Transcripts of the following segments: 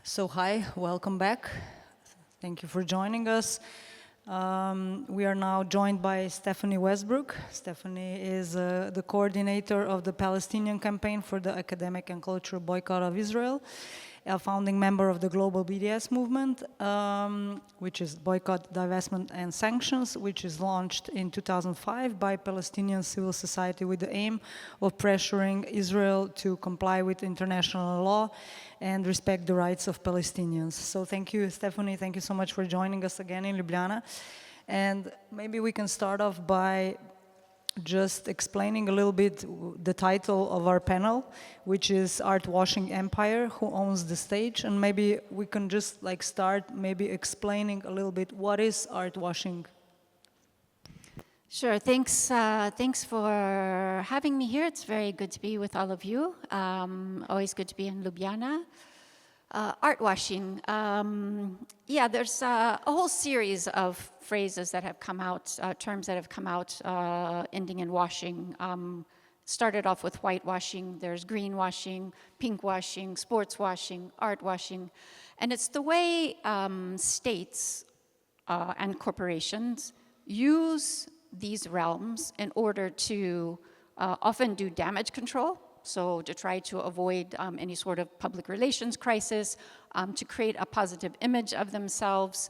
So hi, welcome back. Thank you for joining us. We are now joined by Stephanie Westbrook. Stephanie is the coordinator of the Palestinian campaign for the academic and cultural boycott of Israel, a founding member of the global BDS movement, which is Boycott, Divestment and Sanctions, which is launched in 2005 by Palestinian civil society with the aim of pressuring Israel to comply with international law and respect the rights of Palestinians. So thank you, Stephanie. Thank you so much for joining us again in Ljubljana. And maybe we can start off by just explaining a little bit the title of our panel, which is Artwashing Empire, Who Owns the Stage? And maybe we can just start maybe explaining a little bit what is artwashing. Sure, thanks for having me here. It's very good to be with all of you. Always good to be in Ljubljana. Artwashing, yeah, there's a whole series of phrases that have come out, terms that have come out ending in washing. Started off with whitewashing, there's greenwashing, pinkwashing, sports washing, art washing. And it's the way states and corporations use these realms in order to often do damage control. So to try to avoid any sort of public relations crisis, to create a positive image of themselves,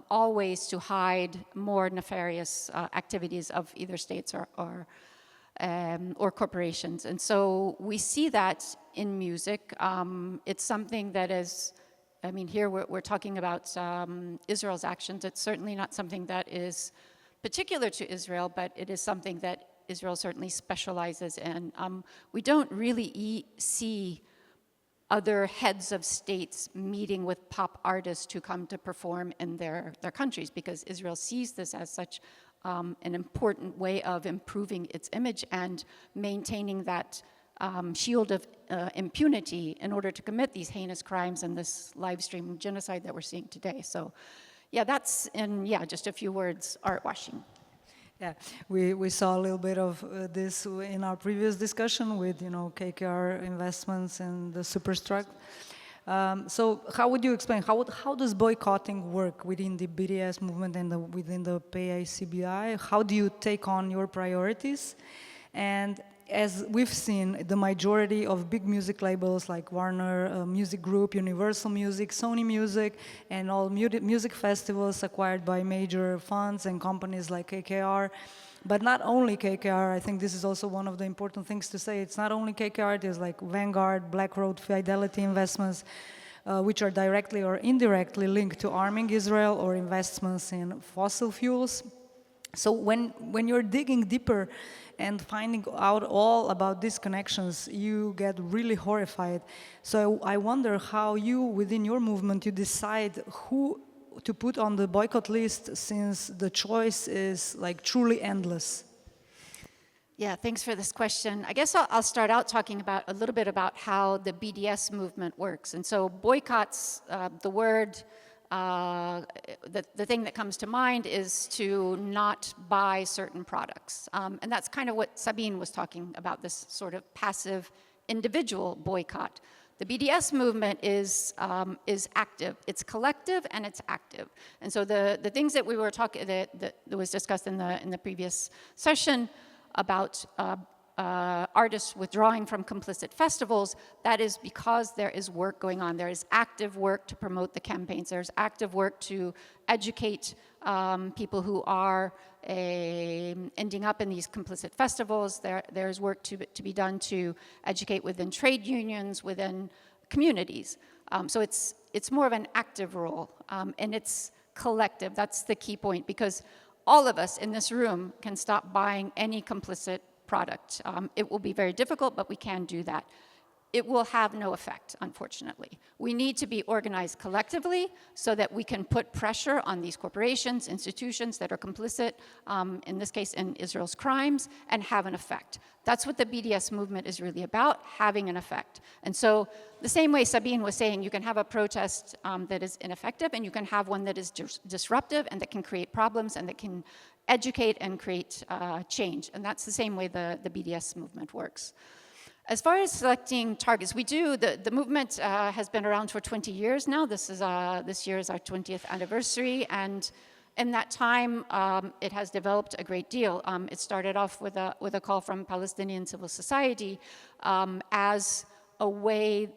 always to hide more nefarious activities of either states or corporations. And so we see that in music. It's something that is, I mean, here we're talking about Israel's actions. It's certainly not something that is particular to Israel, but it is something that Israel certainly specializes in. We don't really see other heads of states meeting with pop artists who come to perform in their countries, because Israel sees this as such an important way of improving its image and maintaining that shield of impunity in order to commit these heinous crimes and this live stream genocide that we're seeing today. So yeah, that's in, just a few words, art washing. Yeah, we saw a little bit of this in our previous discussion with, KKR investments and the superstruct. So how would you explain, how does boycotting work within the BDS movement and within the PACBI? How do you take on your priorities? And as we've seen, the majority of big music labels like Warner Music Group, Universal Music, Sony Music, and all music festivals acquired by major funds and companies like KKR. But not only KKR, I think this is also one of the important things to say. It's not only KKR, there's like Vanguard, BlackRock, Fidelity Investments, which are directly or indirectly linked to arming Israel, or investments in fossil fuels. So when you're digging deeper and finding out all about these connections, you get really horrified. So I wonder how you, within your movement, you decide who to put on the boycott list, since the choice is truly endless. Yeah, thanks for this question. I guess I'll start out talking about a little bit about how the BDS movement works. And so boycotts, the word, the thing that comes to mind is to not buy certain products. And that's kind of what Sabine was talking about, this sort of passive individual boycott. The BDS movement is active. It's collective and it's active. And so the things that we were talking, that was discussed in the previous session about artists withdrawing from complicit festivals, that is because there is work going on. There is active work to promote the campaigns. There's active work to educate people who are ending up in these complicit festivals. There's work to be done to educate within trade unions, within communities. So it's more of an active role, and it's collective. That's the key point, because all of us in this room can stop buying any complicit product. It will be very difficult, but we can do that. It will have no effect, unfortunately. We need to be organized collectively so that we can put pressure on these corporations, institutions that are complicit, in this case in Israel's crimes, and have an effect. That's what the BDS movement is really about, having an effect. And so the same way Sabine was saying, you can have a protest that is ineffective, and you can have one that is disruptive and that can create problems and that can educate and create change. And that's the same way the BDS movement works. As far as selecting targets, the movement has been around for 20 years now. This year is our 20th anniversary, and in that time, it has developed a great deal. It started off with a call from Palestinian civil society as a way,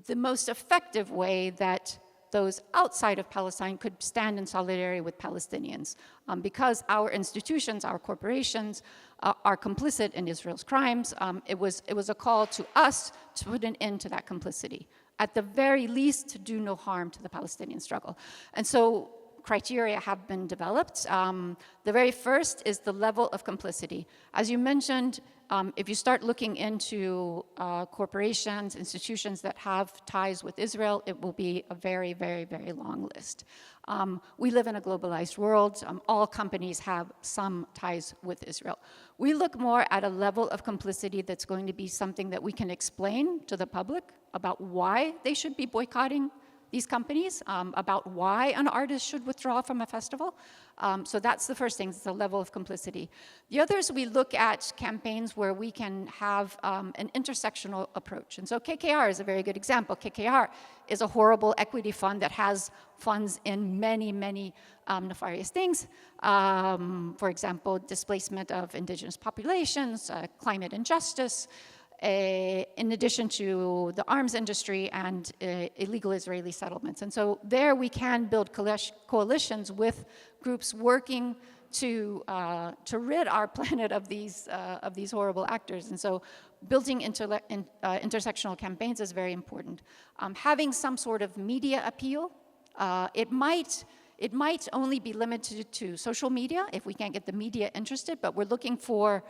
the most effective way that those outside of Palestine could stand in solidarity with Palestinians. Because our institutions, our corporations, are complicit in Israel's crimes, it was a call to us to put an end to that complicity. At the very least, to do no harm to the Palestinian struggle. And so criteria have been developed. The very first is the level of complicity. As you mentioned, if you start looking into corporations, institutions that have ties with Israel, it will be a very, very, very long list. We live in a globalized world. All companies have some ties with Israel. We look more at a level of complicity that's going to be something that we can explain to the public about why they should be boycotting these companies, about why an artist should withdraw from a festival. So that's the first thing, it's the level of complicity. The others, we look at campaigns where we can have an intersectional approach. And so KKR is a very good example. KKR is a horrible equity fund that has funds in many, many nefarious things. For example, displacement of indigenous populations, climate injustice, in addition to the arms industry and illegal Israeli settlements. And so there we can build coalitions with groups working to rid our planet of these horrible actors. And so building intersectional campaigns is very important. Having some sort of media appeal, it might only be limited to social media if we can't get the media interested, but we're looking for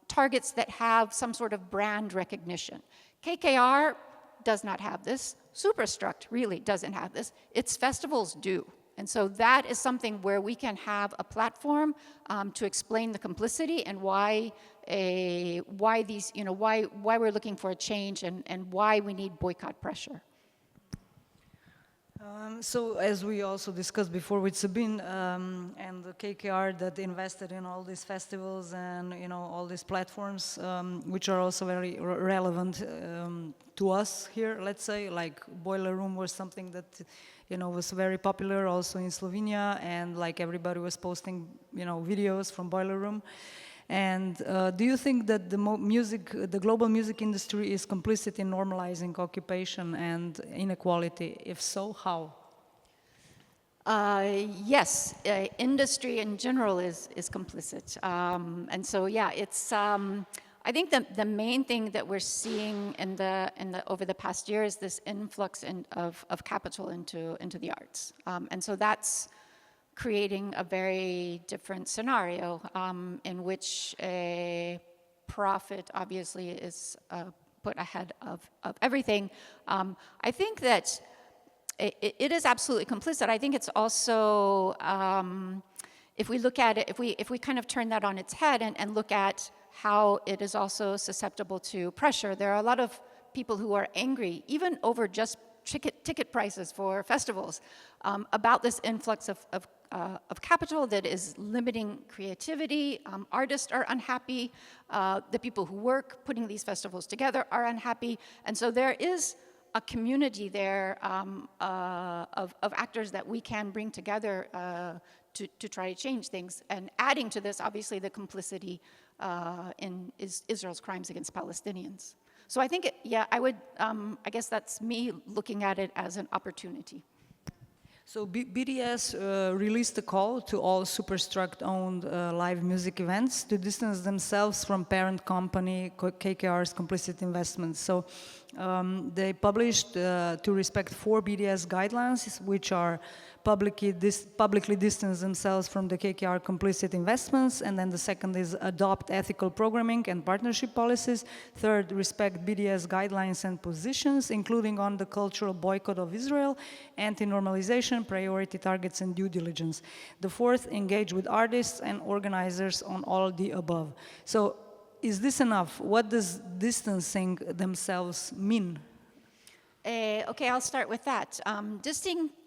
targets that have some sort of brand recognition. KKR does not have this. Superstruct really doesn't have this. Its festivals do. And so that is something where we can have a platform to explain the complicity and why we're looking for a change and why we need boycott pressure. So as we also discussed before with Sabine and the KKR that invested in all these festivals and all these platforms, which are also very relevant to us here, let's say, like Boiler Room was something that was very popular also in Slovenia, and like everybody was posting videos from Boiler Room. And do you think that the global music industry is complicit in normalizing occupation and inequality? If so, how? Yes, industry in general is complicit, and so yeah, it's. I think the main thing that we're seeing over the past year is this influx of capital into the arts, and so that's creating a very different scenario in which profit obviously is put ahead of everything. I think that it is absolutely complicit. I think it's also, if we look at it, if we kind of turn that on its head and look at how it is also susceptible to pressure, there are a lot of people who are angry, even over just ticket prices for festivals, about this influx of capital that is limiting creativity. Artists are unhappy. The people who work putting these festivals together are unhappy. And so there is a community there of actors that we can bring together to try to change things. And adding to this, obviously, the complicity in Israel's crimes against Palestinians. So I think, I guess that's me looking at it as an opportunity. So BDS released a call to all Superstruct-owned live music events to distance themselves from parent company KKR's complicit investments. So they published to respect 4 BDS guidelines, which are publicly distance themselves from the KKR complicit investments, and then the second is adopt ethical programming and partnership policies. Third, respect BDS guidelines and positions, including on the cultural boycott of Israel, anti-normalization, priority targets, and due diligence. The fourth, engage with artists and organizers on all the above. So is this enough? What does distancing themselves mean? Okay, I'll start with that.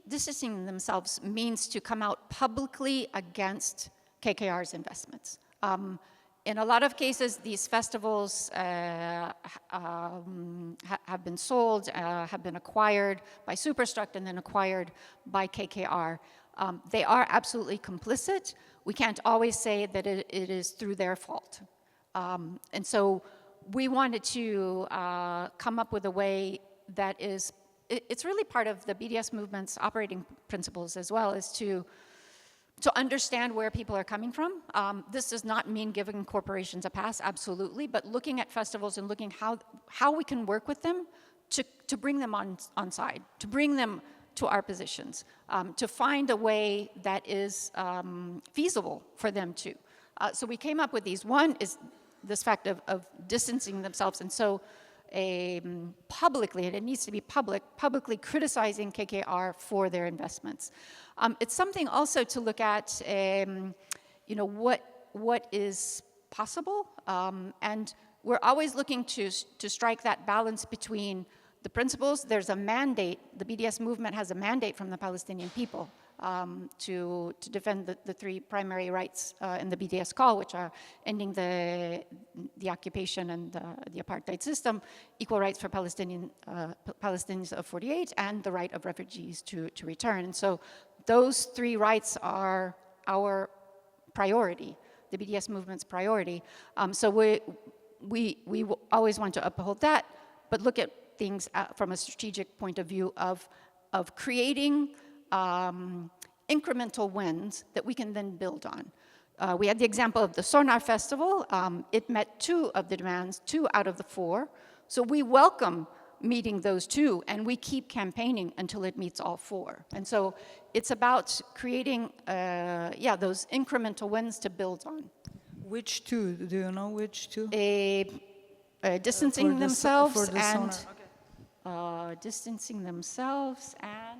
Distancing themselves means to come out publicly against KKR's investments. In a lot of cases, these festivals have been sold, have been acquired by Superstruct and then acquired by KKR. They are absolutely complicit. We can't always say that it is through their fault. And so we wanted to come up with a way that is, it's really part of the BDS movement's operating principles as well, is to understand where people are coming from. This does not mean giving corporations a pass, absolutely, but looking at festivals and looking how we can work with them to bring them on side, to bring them to our positions, to find a way that is feasible for them too. So we came up with these. One is this fact of distancing themselves, and so publicly, and it needs to be publicly criticizing KKR for their investments. It's something also to look at, what is possible, and we're always looking to strike that balance between the principles. There's a mandate. The BDS movement has a mandate from the Palestinian people to defend the three primary rights in the BDS call, which are ending the occupation and the apartheid system, equal rights for Palestinians of 48, and the right of refugees to return. And so those three rights are our priority, the BDS movement's priority. So we always want to uphold that, but look at things from a strategic point of view of creating incremental wins that we can then build on. We had the example of the Sonar Festival. It met 2 of the demands, 2 out of the 4. So we welcome meeting those 2, and we keep campaigning until it meets all 4. And so it's about creating, those incremental wins to build on. Which 2? Do you know which 2? Distancing themselves and distancing themselves and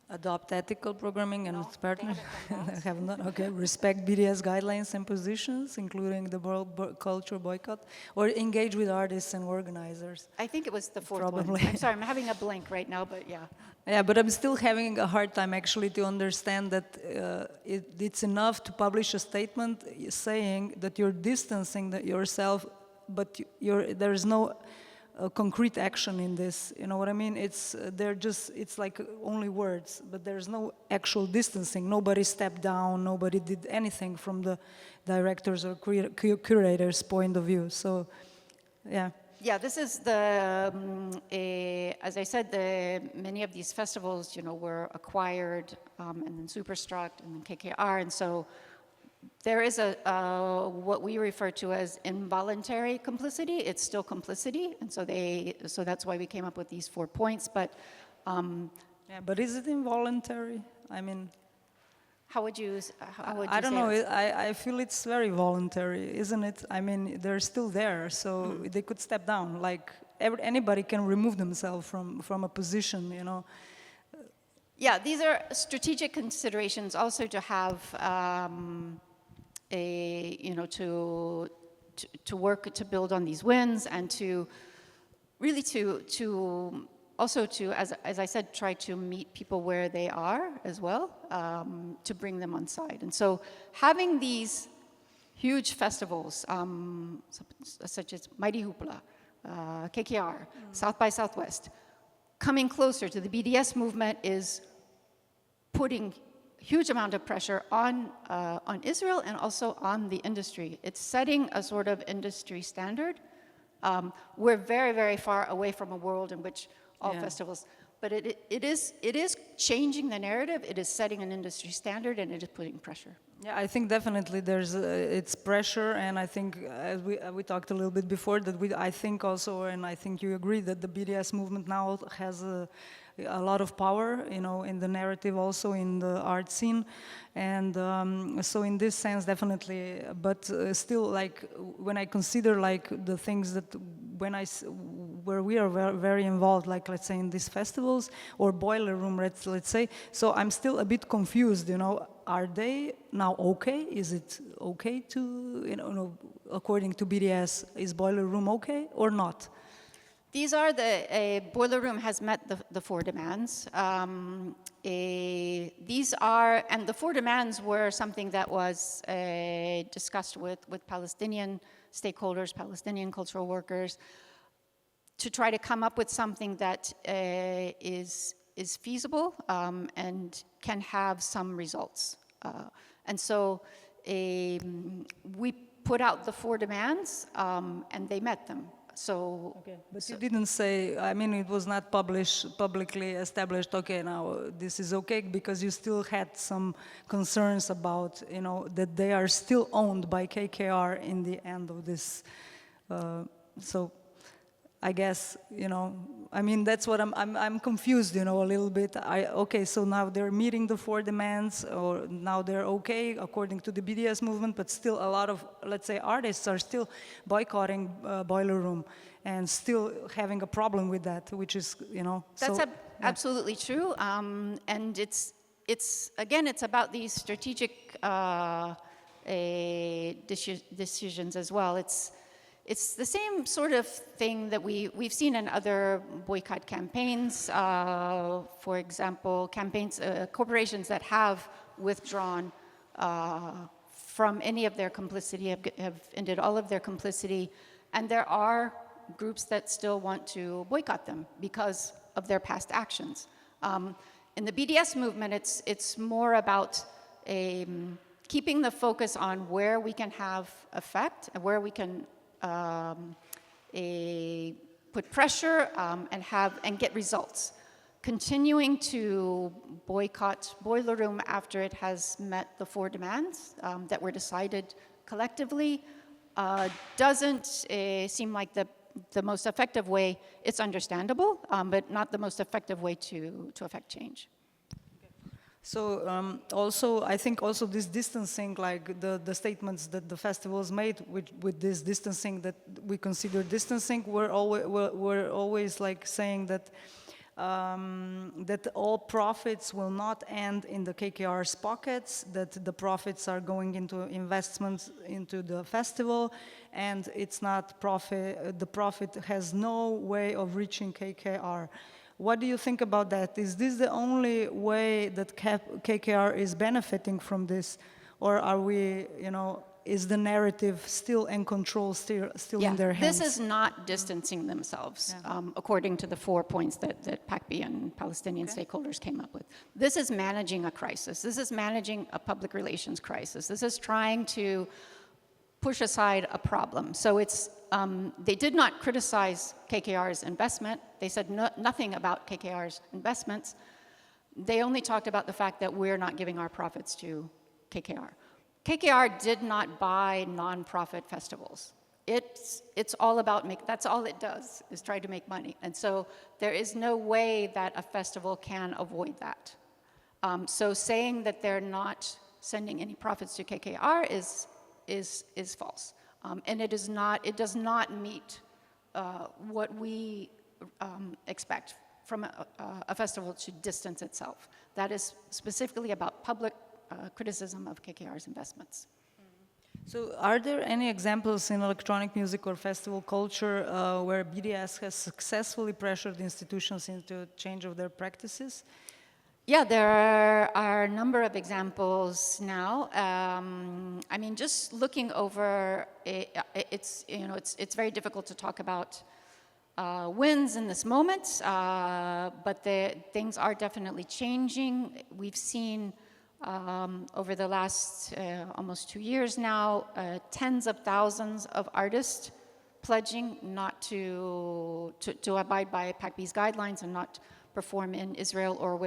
adopt ethical programming and its partners. Have not. Okay. Respect BDS guidelines and positions, including the culture boycott, or engage with artists and organizers. I think it was the 4th Probably. one. I'm sorry, I'm having a blank right now, but yeah. Yeah, but I'm still having a hard time actually to understand that it's enough to publish a statement saying that you're distancing yourself, but there is no concrete action in this. You know what I mean? It's like only words, but there's no actual distancing. Nobody stepped down. Nobody did anything from the directors or curators' point of view. So, yeah. Yeah, this is as I said, many of these festivals, were acquired, and then Superstruct and then KKR, and so there is what we refer to as involuntary complicity. It's still complicity, and so that's why we came up with these 4 points. But yeah, but is it involuntary? I mean, how would you I don't know. I feel it's very voluntary, isn't it? I mean, they're still there, so they could step down. Like anybody can remove themselves from a position, Yeah, these are strategic considerations also to have to work to build on these wins, and to really as I said, try to meet people where they are as well, to bring them on side. And so having these huge festivals, such as Mighty Hoopla, KKR, South by Southwest, coming closer to the BDS movement is putting huge amount of pressure on Israel and also on the industry. It's setting a sort of industry standard. We're very, very far away from a world in which all festivals, but it is changing the narrative. It is setting an industry standard, and it is putting pressure. Yeah, I think definitely it's pressure, and I think as we talked a little bit before that I think also, and I think you agree that the BDS movement now has a lot of power, in the narrative, also in the art scene, and so in this sense, definitely. But still, like when I consider like the things that where we are very involved, like let's say in these festivals or Boiler Room, let's say. So I'm still a bit confused. Are they now okay? Is it okay to, according to BDS, is Boiler Room okay or not? These are Boiler Room has met the four demands. These are, and the four demands were something that was discussed with Palestinian stakeholders, Palestinian cultural workers, to try to come up with something that is feasible and can have some results. And so we put out the four demands and they met them. So, okay. But you didn't say, I mean, it was not publicly established, okay, now this is okay, because you still had some concerns about, you know, that they are still owned by KKR in the end of this. So I guess, you know, I mean, that's what I'm confused, you know, a little bit. Okay, so now they're meeting the four demands, or now they're okay according to the BDS movement, but still a lot of, let's say, artists are still boycotting Boiler Room and still having a problem with that, which is, you know. That's so, absolutely true. And it's again, it's about these strategic decisions as well. It's the same sort of thing that we've seen in other boycott campaigns. For example, corporations that have withdrawn from any of their complicity, have ended all of their complicity, and there are groups that still want to boycott them because of their past actions. In the BDS movement, it's more about keeping the focus on where we can have effect and where we can put pressure and get results. Continuing to boycott Boiler Room after it has met the four demands that were decided collectively doesn't seem like the most effective way. It's understandable, but not the most effective way to affect change. So also, I think also this distancing, like the statements that the festivals made with this distancing that we consider distancing, we're always like saying that that all profits will not end in the KKR's pockets, that the profits are going into investments into the festival, and it's not profit. The profit has no way of reaching KKR. What do you think about that? Is this the only way that KKR is benefiting from this? Or are we, you know, is the narrative still in control, still in their hands? This is not distancing themselves, according to the 4 points that PACB and Palestinian stakeholders came up with. This is managing a crisis. This is managing a public relations crisis. This is trying to push aside a problem. So it's, they did not criticize KKR's investment. They said nothing about KKR's investments. They only talked about the fact that we're not giving our profits to KKR. KKR did not buy nonprofit festivals. It's all about that's all it does, is try to make money. And so there is no way that a festival can avoid that. So saying that they're not sending any profits to KKR is false. And it does not meet what we expect from a festival to distance itself. That is specifically about public criticism of KKR's investments. So are there any examples in electronic music or festival culture where BDS has successfully pressured institutions into change of their practices? Yeah, there are a number of examples now. I mean, just looking over, it's very difficult to talk about wins in this moment, but things are definitely changing. We've seen over the last almost 2 years now, tens of thousands of artists pledging not to abide by PACB's guidelines and not perform in Israel or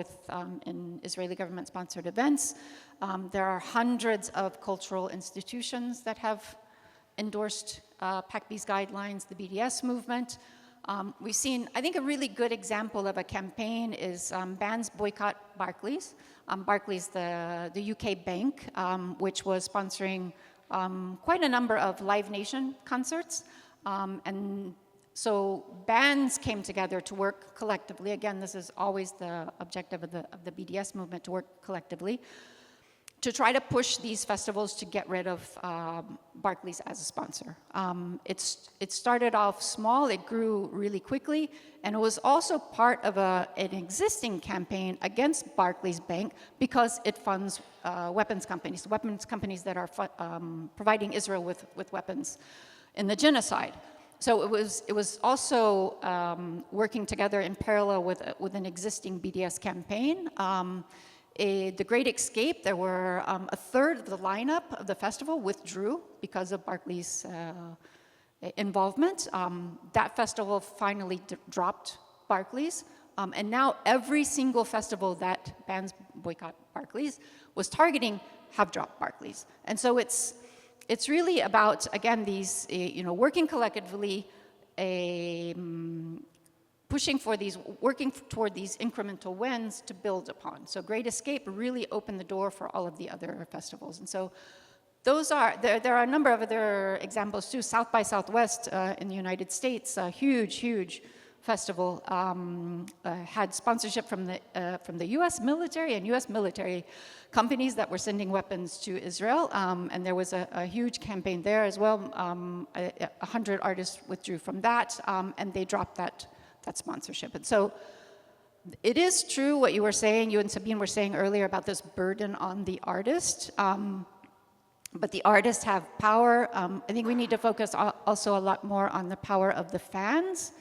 in Israeli government-sponsored events. There are hundreds of cultural institutions that have endorsed PACB's guidelines, the BDS movement. We've seen, I think, a really good example of a campaign is Bands Boycott Barclays. Barclays, the UK bank, which was sponsoring quite a number of Live Nation concerts. And so bands came together to work collectively. Again, this is always the objective of the BDS movement, to work collectively. to try to push these festivals to get rid of Barclays as a sponsor. It started off small, it grew really quickly, and it was also part of an existing campaign against Barclays Bank because it funds weapons companies that are providing Israel with weapons in the genocide. So it was also working together in parallel with an existing BDS campaign. The Great Escape, there were a third of the lineup of the festival withdrew because of Barclays' involvement. That festival finally dropped Barclays, and now every single festival that bans boycott Barclays was targeting have dropped Barclays. And so it's really about, again, these, working collectively, working toward these incremental wins to build upon. So Great Escape really opened the door for all of the other festivals. And so there are a number of other examples too. South by Southwest in the United States, a huge festival, had sponsorship from the US military and US military companies that were sending weapons to Israel. And there was a huge campaign there as well. 100 artists withdrew from that, and they dropped that sponsorship. And so it is true what you were saying, you and Sabine were saying earlier about this burden on the artist, but the artists have power. I think we need to focus also a lot more on the power of the fans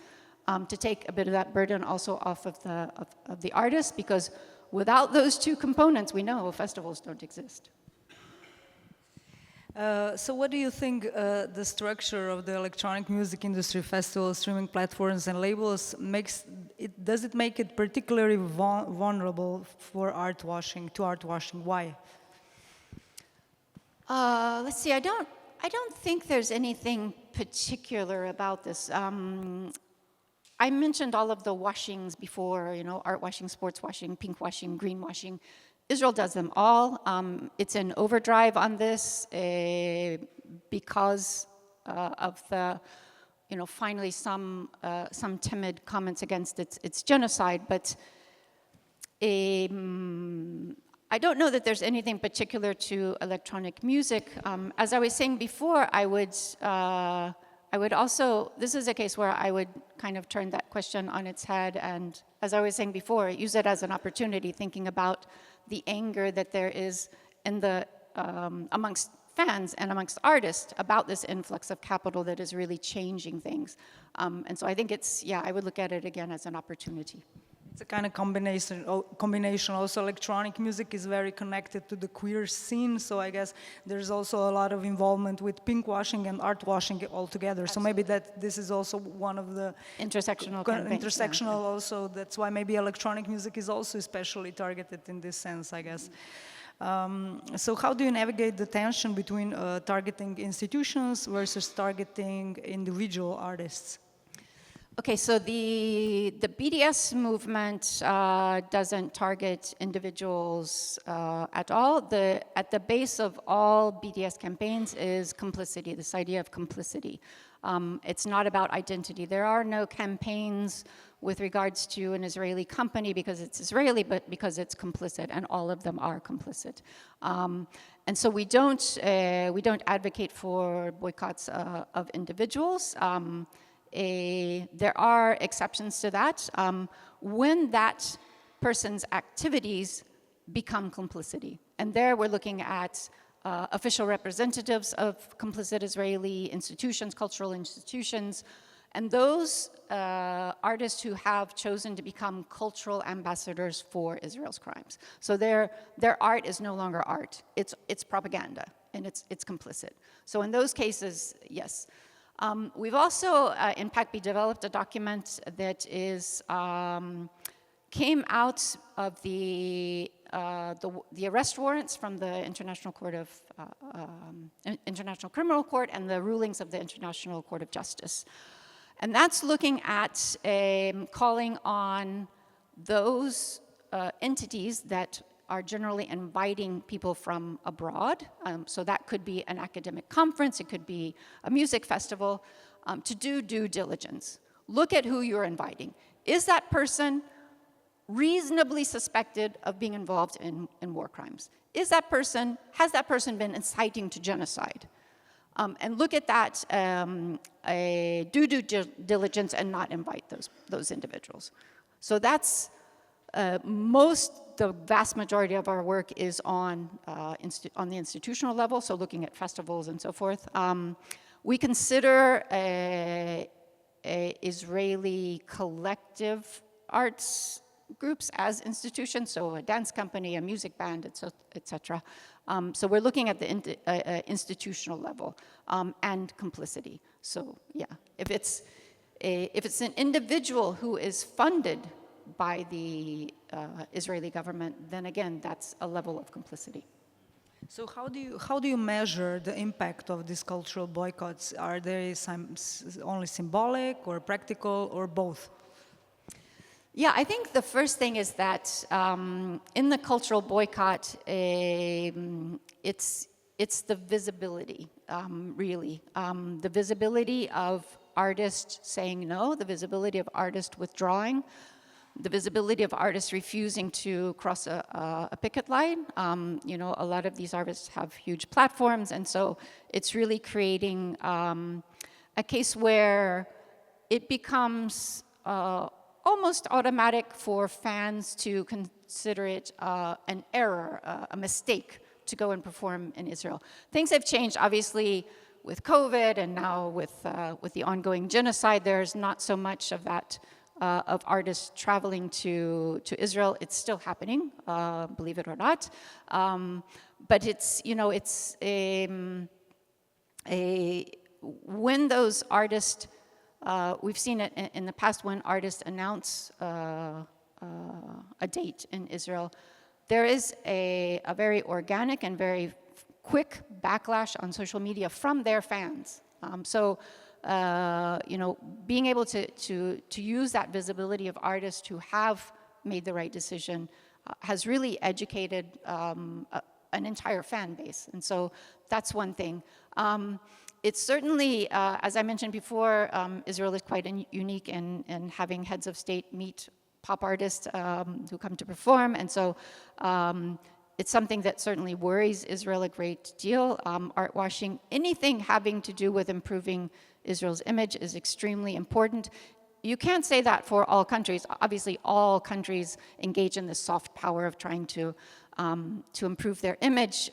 to take a bit of that burden also off of the artists, because without those two components, we know festivals don't exist. So what do you think the structure of the electronic music industry, festivals, streaming platforms, and labels does it make it particularly vulnerable for art washing? Why? Let's see. I don't think there's anything particular about this. I mentioned all of the washings before. Art washing, sports washing, pink washing, green washing. Israel does them all. It's in overdrive on this because of the, finally some timid comments against its genocide. But I don't know that there's anything particular to electronic music. As I was saying before, I would also, this is a case where I would kind of turn that question on its head, and as I was saying before, use it as an opportunity, thinking about the anger that there is in amongst fans and amongst artists about this influx of capital that is really changing things. And so I think I would look at it again as an opportunity. It's a kind of combination. Also, electronic music is very connected to the queer scene, so I guess there's also a lot of involvement with pink washing and art washing altogether. Absolutely. So maybe this is also one of the intersectional also. That's why maybe electronic music is also especially targeted in this sense, I guess. So how do you navigate the tension between targeting institutions versus targeting individual artists? Okay, so the BDS movement doesn't target individuals at all. At the base of all BDS campaigns is complicity, this idea of complicity. It's not about identity. There are no campaigns with regards to an Israeli company because it's Israeli, but because it's complicit, and all of them are complicit. And so we don't advocate for boycotts of individuals. There are exceptions to that when that person's activities become complicity. And there we're looking at official representatives of complicit Israeli institutions, cultural institutions, and those artists who have chosen to become cultural ambassadors for Israel's crimes. So their art is no longer art. It's propaganda, and it's complicit. So in those cases, yes. We've also, in PACB, developed a document that came out of the arrest warrants from the International Criminal Court and the rulings of the International Court of Justice. And that's looking at calling on those entities that are generally inviting people from abroad. So that could be an academic conference, it could be a music festival, to do due diligence. Look at who you're inviting. Is that person reasonably suspected of being involved in war crimes. Has that person been inciting to genocide? And look at that, do due diligence and not invite those individuals. So that's the vast majority of our work is on the institutional level, so looking at festivals and so forth. We consider Israeli collective arts groups as institutions, so a dance company, a music band, etc. So we're looking at the institutional level and complicity. So yeah, if it's an individual who is funded by the Israeli government, then again, that's a level of complicity. So how do you measure the impact of these cultural boycotts? Are they only symbolic or practical or both? Yeah, I think the first thing is that in the cultural boycott, it's the visibility, really. The visibility of artists saying no, the visibility of artists withdrawing, the visibility of artists refusing to cross a picket line. A lot of these artists have huge platforms, and so it's really creating a case where it becomes almost automatic for fans to consider it an error, a mistake to go and perform in Israel. Things have changed, obviously, with COVID, and now with the ongoing genocide. There's not so much of that, of artists traveling to Israel. It's still happening, believe it or not. But when those artists, we've seen it in the past when artists announce a date in Israel, there is a very organic and very quick backlash on social media from their fans. Being able to use that visibility of artists who have made the right decision has really educated an entire fan base. And so that's one thing. It's certainly, as I mentioned before, Israel is quite unique in having heads of state meet pop artists who come to perform. And so it's something that certainly worries Israel a great deal. Artwashing, anything having to do with improving Israel's image is extremely important. You can't say that for all countries. Obviously, all countries engage in this soft power of trying to improve their image,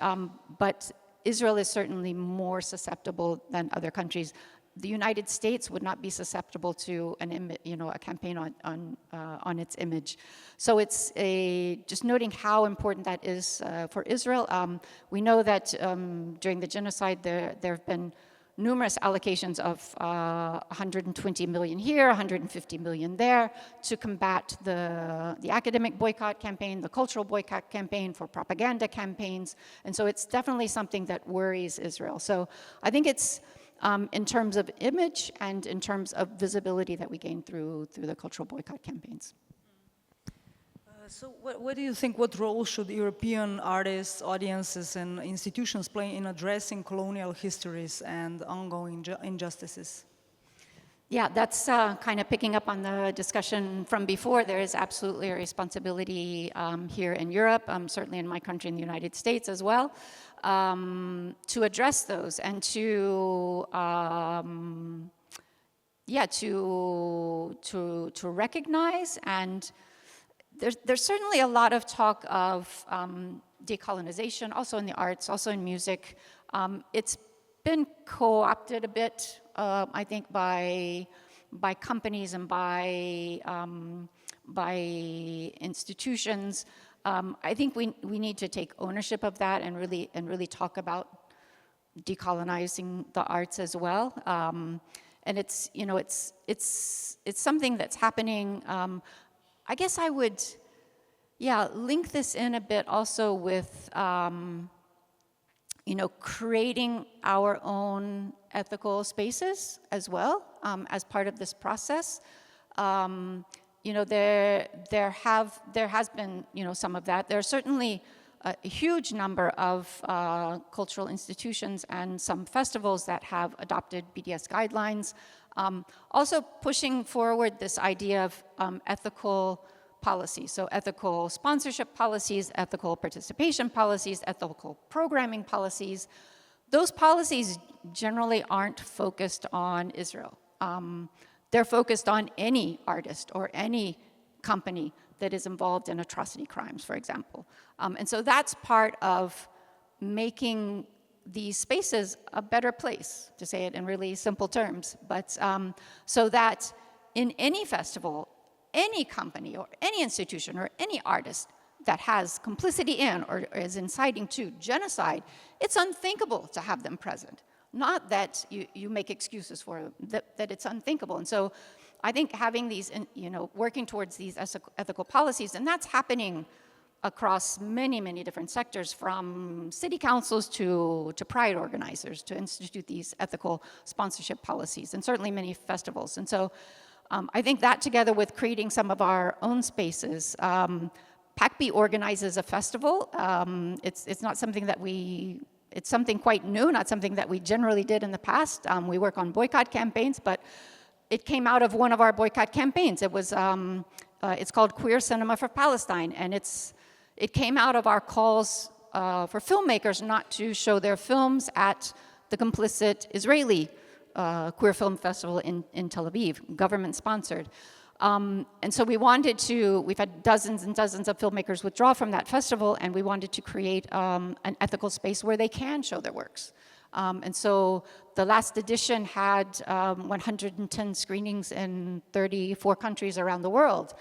but Israel is certainly more susceptible than other countries. The United States would not be susceptible to a campaign on its image. So it's just noting how important that is for Israel. We know that during the genocide, there have been numerous allocations of 120 million here, 150 million there to combat the academic boycott campaign, the cultural boycott campaign, for propaganda campaigns. And so it's definitely something that worries Israel. So I think it's in terms of image and in terms of visibility that we gain through the cultural boycott campaigns. So what do you think, what role should European artists, audiences, and institutions play in addressing colonial histories and ongoing injustices? Yeah, that's kind of picking up on the discussion from before. There is absolutely a responsibility here in Europe, certainly in my country, in the United States as well, to address those and to recognize. And there's certainly a lot of talk of decolonization, also in the arts, also in music. It's been co-opted a bit, I think, by companies and by institutions. I think we need to take ownership of that and really talk about decolonizing the arts as well. And it's something that's happening. I guess I would, link this in a bit also with, creating our own ethical spaces as well as part of this process. There has been, some of that. There are certainly a huge number of cultural institutions and some festivals that have adopted BDS guidelines. Also pushing forward this idea of ethical policies. So ethical sponsorship policies, ethical participation policies, ethical programming policies. Those policies generally aren't focused on Israel. They're focused on any artist or any company that is involved in atrocity crimes, for example. And so that's part of making these spaces a better place, to say it in really simple terms, but so that in any festival, any company or any institution or any artist that has complicity in or is inciting to genocide, it's unthinkable to have them present. Not that you make excuses for them, that it's unthinkable. And so I think having these, working towards these ethical policies, and that's happening across many, many different sectors, from city councils to pride organizers, to institute these ethical sponsorship policies, and certainly many festivals. And so I think that, together with creating some of our own spaces, PACB organizes a festival. It's not something that it's something quite new, not something that we generally did in the past. We work on boycott campaigns, but it came out of one of our boycott campaigns. It was, it's called Queer Cinema for Palestine, and it came out of our calls for filmmakers not to show their films at the complicit Israeli queer film festival in Tel Aviv, government-sponsored. And so we've had dozens and dozens of filmmakers withdraw from that festival, and we wanted to create an ethical space where they can show their works. And so the last edition had 110 screenings in 34 countries around the world.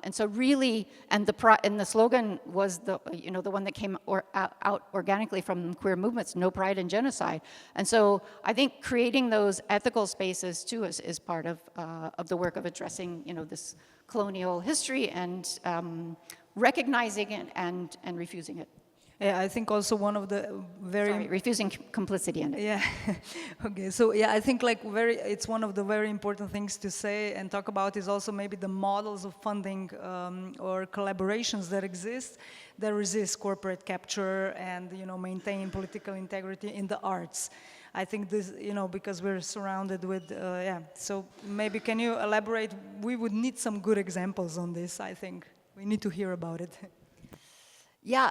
And so really, and the slogan was the one that came out organically from queer movements, no pride in genocide. And so I think creating those ethical spaces too is part of the work of addressing, this colonial history and recognizing it and refusing it. Yeah, I think also one of the refusing complicity in it. Yeah, okay. So yeah, I think it's one of the very important things to say and talk about is also maybe the models of funding or collaborations that exist that resist corporate capture and maintain political integrity in the arts. I think this, because we're surrounded with, So maybe can you elaborate? We would need some good examples on this. I think we need to hear about it. Yeah,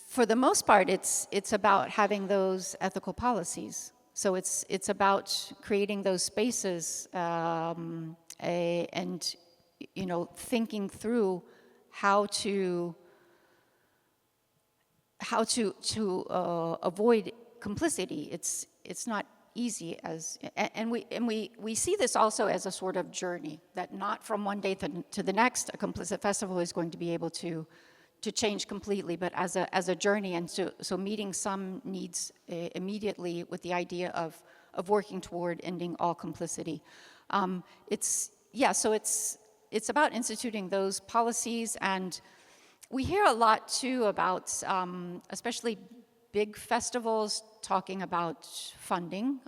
for the most part, it's about having those ethical policies. So it's about creating those spaces and thinking through how to avoid complicity. It's not easy and we see this also as a sort of journey, that not from one day to the next a complicit festival is going to be able to change completely, but as a journey. And so meeting some needs immediately with the idea of working toward ending all complicity. It's about instituting those policies. And we hear a lot too about especially big festivals talking about funding.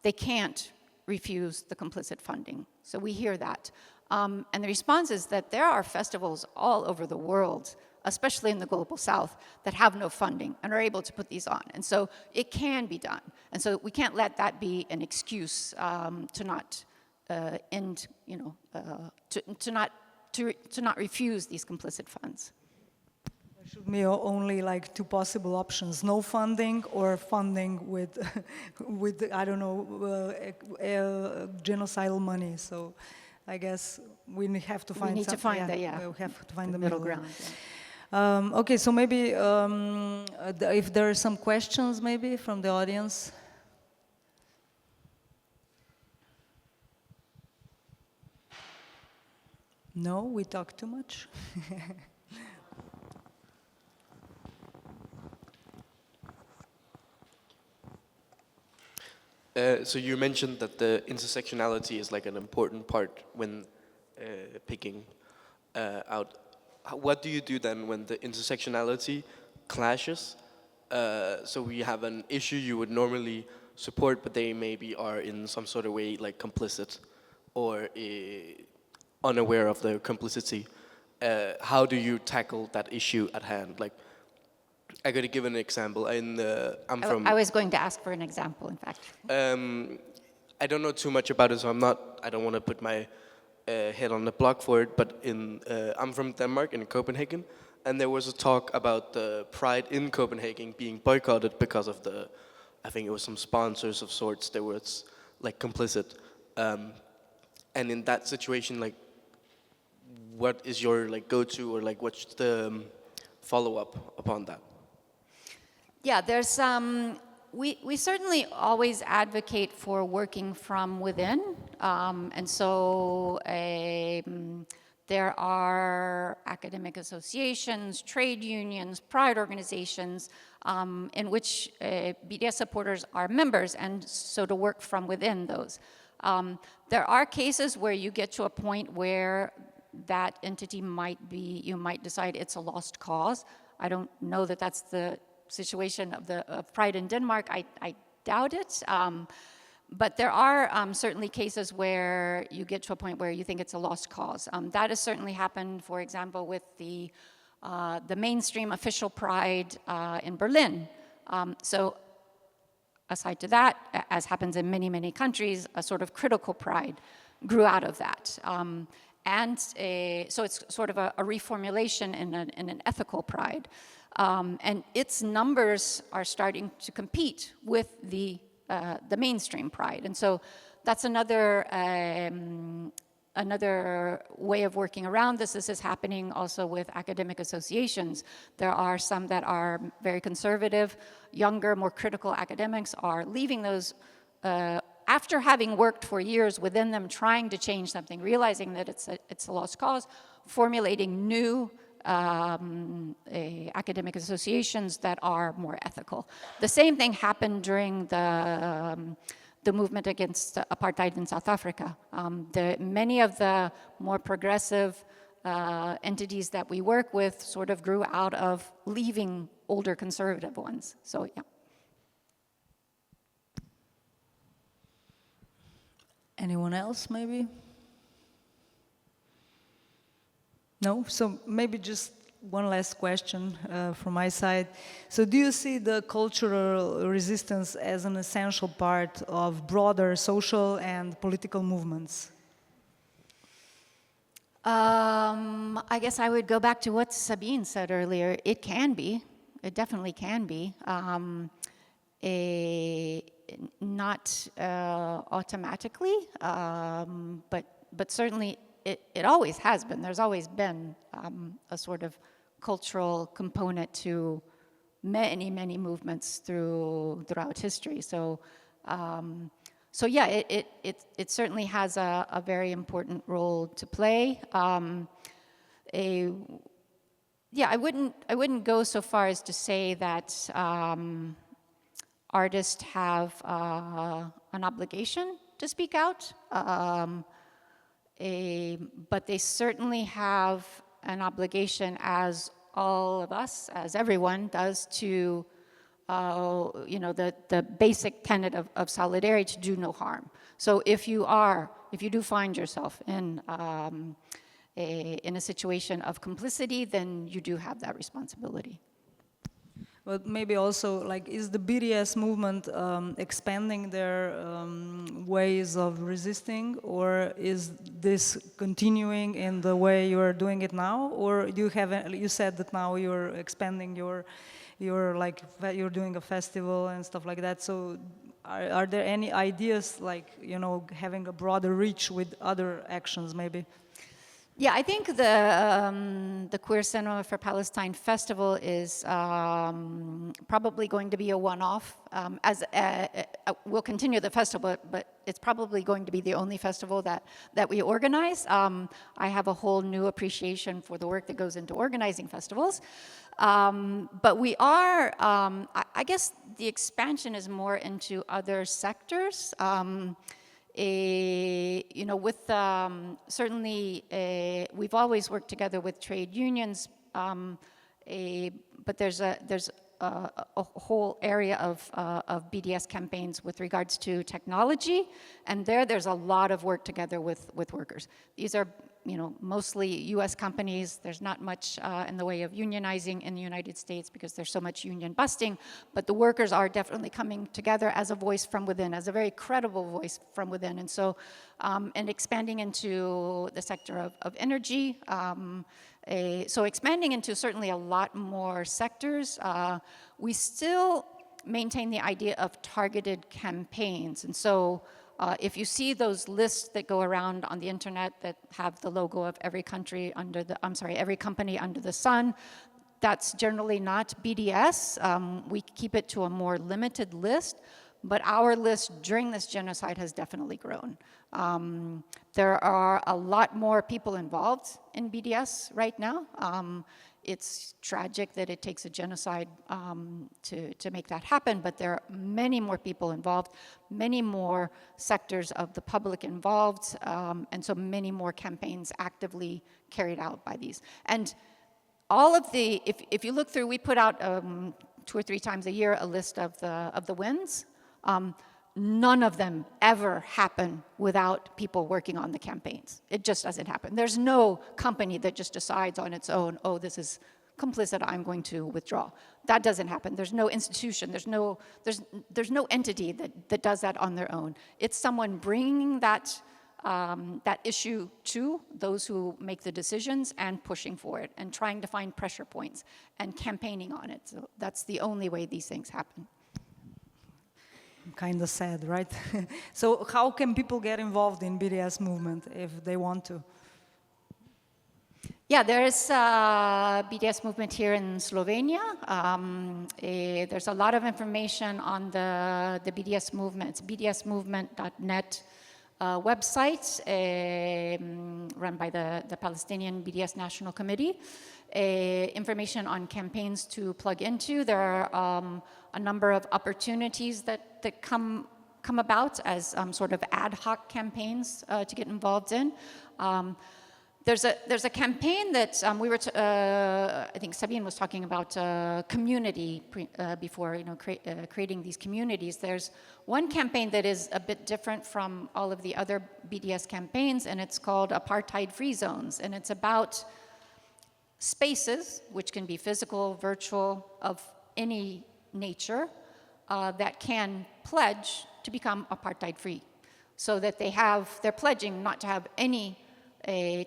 They can't refuse the complicit funding. So we hear that. And the response is that there are festivals all over the world, especially in the global south, that have no funding and are able to put these on. And so it can be done. And so we can't let that be an excuse to not end, to not refuse these complicit funds. There should be only two possible options: no funding or funding with I don't know, genocidal money. So I guess we have to find. We need to find we have to find the middle ground. Yeah. Okay, so maybe if there are some questions, maybe from the audience. No, we talk too much. So you mentioned that the intersectionality is an important part when picking out. What do you do then when the intersectionality clashes? So we have an issue you would normally support, but they maybe are in some sort of way complicit or unaware of their complicity. How do you tackle that issue at hand? I got to give an example. I was going to ask for an example, in fact. I don't know too much about it, so I don't want to put my head on the block for it, but I'm from Denmark, in Copenhagen, and there was a talk about the Pride in Copenhagen being boycotted because of I think it was some sponsors of sorts that was like complicit. And in that situation, like, what is your like go-to, or like what's the follow-up upon that? Yeah, there's we certainly always advocate for working from within, and so there are academic associations, trade unions, pride organizations in which BDS supporters are members, and so to work from within those. There are cases where you get to a point where that entity you might decide it's a lost cause. I don't know that that's the situation of Pride in Denmark. I doubt it. But there are certainly cases where you get to a point where you think it's a lost cause. That has certainly happened, for example, with the mainstream official Pride in Berlin. So aside to that, as happens in many, many countries, a sort of critical Pride grew out of that. So it's sort of a reformulation in an ethical Pride. And its numbers are starting to compete with the mainstream Pride. And so that's another way of working around this. This is happening also with academic associations. There are some that are very conservative, younger, more critical academics are leaving those after having worked for years within them, trying to change something, realizing that it's a lost cause, formulating new academic associations that are more ethical. The same thing happened during the movement against apartheid in South Africa. Many of the more progressive entities that we work with sort of grew out of leaving older conservative ones. So, yeah. Anyone else, maybe? No? So maybe just one last question from my side. So do you see the cultural resistance as an essential part of broader social and political movements? I guess I would go back to what Sabine said earlier. It can be. It definitely can be. Not automatically, but certainly it always has been. There's always been a sort of cultural component to many, many movements throughout history. So yeah, it certainly has a very important role to play. Yeah, I wouldn't go so far as to say that artists have an obligation to speak out, but they certainly have an obligation, as all of us, as everyone does, to the basic tenet of solidarity, to do no harm. So if you do find yourself in a situation of complicity, then you do have that responsibility. But maybe also, like, is the BDS movement expanding their ways of resisting, or is this continuing in the way you are doing it now? Or do you have? You said that now you're expanding you're doing a festival and stuff like that. So, are there any ideas, like, having a broader reach with other actions, maybe? Yeah, I think the Queer Cinema for Palestine Festival is probably going to be a one-off. We'll continue the festival, but it's probably going to be the only festival that we organize. I have a whole new appreciation for the work that goes into organizing festivals. But we are, I guess the expansion is more into other sectors. With certainly, we've always worked together with trade unions, but there's a whole area of BDS campaigns with regards to technology, and there's a lot of work together with workers. These are mostly U.S. companies. There's not much in the way of unionizing in the United States because there's so much union busting, but the workers are definitely coming together as a voice from within, as a very credible voice from within. And so, and expanding into the sector of energy, so expanding into certainly a lot more sectors. We still maintain the idea of targeted campaigns. And so, if you see those lists that go around on the internet that have the logo of every country under the, every company under the sun, that's generally not BDS. We keep it to a more limited list, but our list during this genocide has definitely grown. There are a lot more people involved in BDS right now. It's tragic that it takes a genocide to make that happen, but there are many more people involved, many more sectors of the public involved, and so many more campaigns actively carried out by these. And all of the, if you look through, we put out 2 or 3 times a year a list of the wins. None of them ever happen without people working on the campaigns. It just doesn't happen. There's no company that just decides on its own, oh, this is complicit, I'm going to withdraw. That doesn't happen. There's no institution, there's no entity that does that on their own. It's someone bringing that issue to those who make the decisions and pushing for it and trying to find pressure points and campaigning on it. So that's the only way these things happen. Kind of sad, right? So how can people get involved in BDS movement if they want to? Yeah, there's a BDS movement here in Slovenia. There's a lot of information on the BDS movement. It's bdsmovement.net website run by the Palestinian BDS National Committee. Information on campaigns to plug into. There are a number of opportunities that come about as sort of ad hoc campaigns to get involved in. There's a campaign that I think Sabine was talking about community before, creating these communities. There's one campaign that is a bit different from all of the other BDS campaigns, and it's called Apartheid-Free Zones, and it's about spaces, which can be physical, virtual, of any nature, that can pledge to become apartheid-free, so that they're pledging not to have any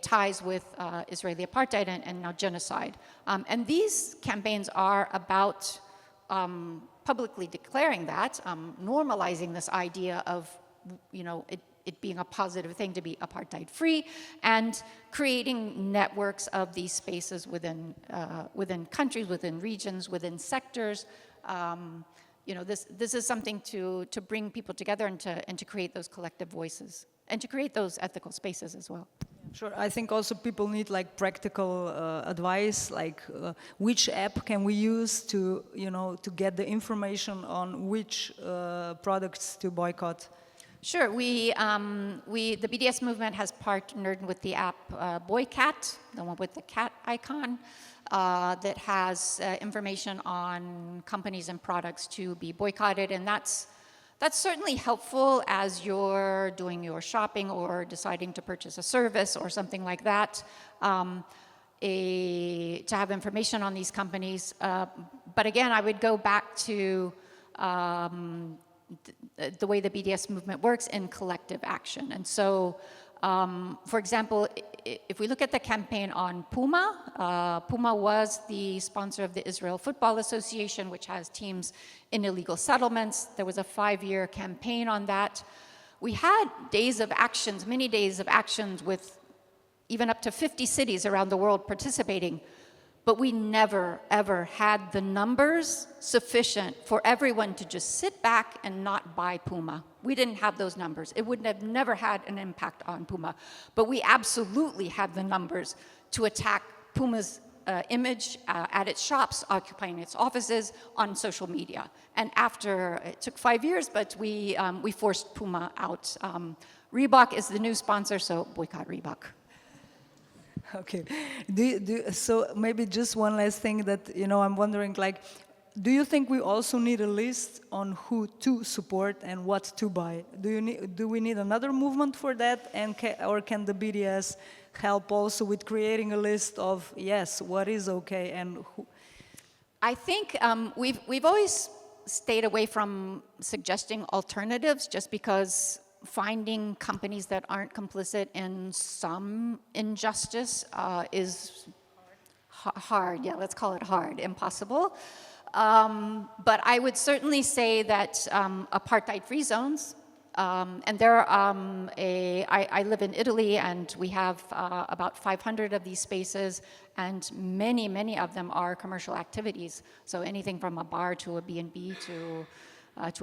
ties with Israeli apartheid and now genocide. And these campaigns are about publicly declaring that, normalizing this idea of, it being a positive thing to be apartheid-free, and creating networks of these spaces within countries, within regions, within sectors. This is something to bring people together and to create those collective voices and to create those ethical spaces as well. Sure. I think also people need like practical advice, like which app can we use to to get the information on which products to boycott. Sure. The BDS movement has partnered with the app Boycat, the one with the cat icon, that has information on companies and products to be boycotted, and that's certainly helpful as you're doing your shopping or deciding to purchase a service or something like that, to have information on these companies. But again, I would go back to the way the BDS movement works in collective action. And so, for example, if we look at the campaign on Puma, Puma was the sponsor of the Israel Football Association, which has teams in illegal settlements. There was a 5-year campaign on that. We had days of actions, many days of actions with even up to 50 cities around the world participating, but we never, ever had the numbers sufficient for everyone to just sit back and not buy Puma. We didn't have those numbers. It would have never had an impact on Puma. But we absolutely had the numbers to attack Puma's image at its shops, occupying its offices, on social media. And after, it took 5 years, but we forced Puma out. Reebok is the new sponsor, so boycott Reebok. Okay. So maybe just one last thing that, I'm wondering, like, do you think we also need a list on who to support and what to buy? Do we need another movement for that, and or can the BDS help also with creating a list of, yes, what is okay and who? I think we've always stayed away from suggesting alternatives just because finding companies that aren't complicit in some injustice is hard. Yeah, let's call it hard, impossible. But I would certainly say that apartheid-free zones, and there I live in Italy, and we have about 500 of these spaces, and many of them are commercial activities. So anything from a bar to a B&B to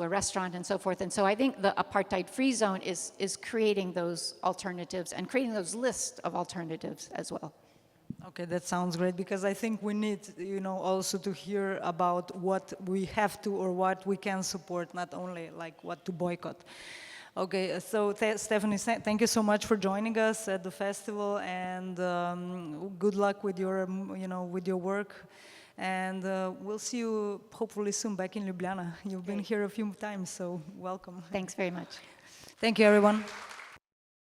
a restaurant and so forth. And so I think the apartheid-free zone is creating those alternatives and creating those lists of alternatives as well. Okay, that sounds great, because I think we need, also to hear about what we have to or what we can support, not only like what to boycott. Okay, so Stephanie, thank you so much for joining us at the festival, and good luck with your, with your work. And we'll see you hopefully soon back in Ljubljana. You've been here a few times, so welcome. Thanks very much. Thank you, everyone.